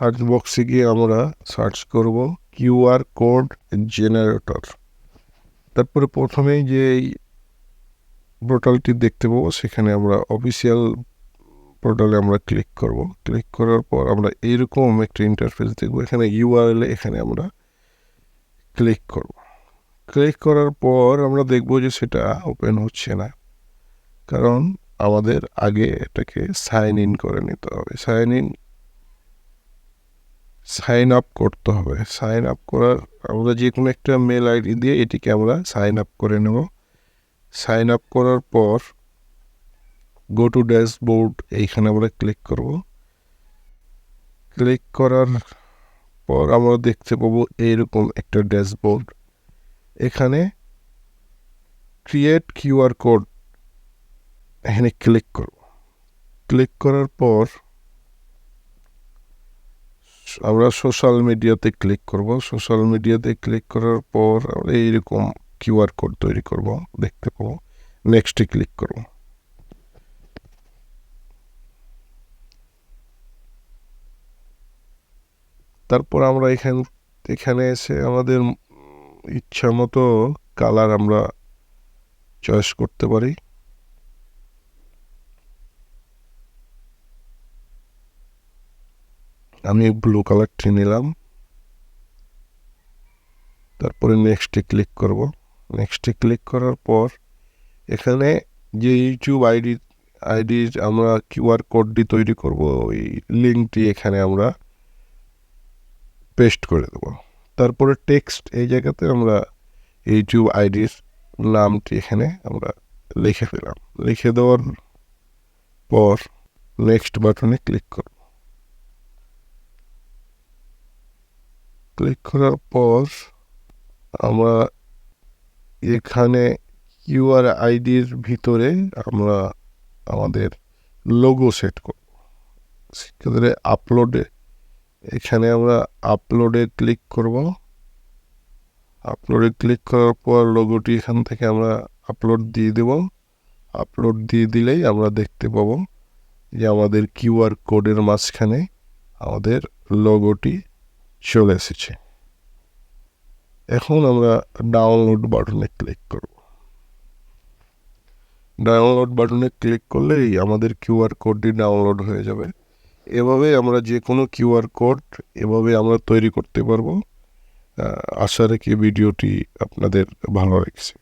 Search বক্সে গিয়ে আমরা সার্চ করব কিউআর কোড জেনারেটর। তারপরে প্রথমেই যে পোর্টালটি দেখতে পাবো সেখানে আমরা অফিসিয়াল পোর্টালে আমরা ক্লিক করব। ক্লিক করার পর আমরা এইরকম একটা ইন্টারফেস দেখব। এখানে ইউআরএল এখানে আমরা ক্লিক করব। ক্লিক করার পর আমরা দেখব যে সেটা ওপেন হচ্ছে না, কারণ আমাদের আগে এটাকে সাইন ইন করে নিতে হবে। সাইন আপ করতে হবে। সাইন আপ করার আমরা যে কোনো একটা মেল আইডি দিয়ে এটিকে আমরা সাইন আপ করে নেব। সাইন আপ করার পর গো টু ড্যাশবোর্ড এইখানে আমরা ক্লিক করব। ক্লিক করার পর আমরা দেখতে পাবো এইরকম একটা ড্যাশবোর্ড। এখানে ক্রিয়েট কিউআর কোড এখানে ক্লিক করব। ক্লিক করার পর আমরা সোশ্যাল মিডিয়াতে ক্লিক করব। সোশ্যাল মিডিয়াতে ক্লিক করার পর আমরা এইরকম কিউআর কোড তৈরি করব, দেখতে পাবো। নেক্সটে ক্লিক করব। তারপর আমরা এখানে এসে আমাদের ইচ্ছা মতো কালার আমরা চয়েস করতে পারি। আমি ব্লু কালারটি নিলাম। তারপরে নেক্সটে ক্লিক করব। নেক্সটে ক্লিক করার পর এখানে যে ইউটিউব আইডির আমরা কিউআর কোডটি তৈরি করব, ওই লিঙ্কটি এখানে আমরা পেস্ট করে দেব। তারপরে টেক্সট এই জায়গাতে আমরা ইউটিউব আইডির নামটি এখানে আমরা লিখে ফেলাম। লিখে দেওয়ার পর নেক্সট বাটনে ক্লিক করব। ক্লিক করার পর আমরা এখানে কিউআর আইডির ভিতরে আমরা আমাদের লোগো সেট করব। সেক্ষেত্রে এখানে আমরা আপলোডে ক্লিক করব। আপলোডে ক্লিক করার পর লোগোটি এখান থেকে আমরা আপলোড দিয়ে দেব। আপলোড দিয়ে দিলেই আমরা দেখতে পাবো যে আমাদের কিউআর কোডের মাঝখানে আমাদের লোগোটি চলে এসেছে। এখন আমরা ডাউনলোড বাটনে ক্লিক করব। ডাউনলোড বাটনে ক্লিক করলেই আমাদের কিউআর কোডটি ডাউনলোড হয়ে যাবে। এভাবে আমরা যে কোনো কিউআর কোড এভাবে আমরা তৈরি করতে পারবো। আশা রাখি ভিডিওটি আপনাদের ভালো লাগছে।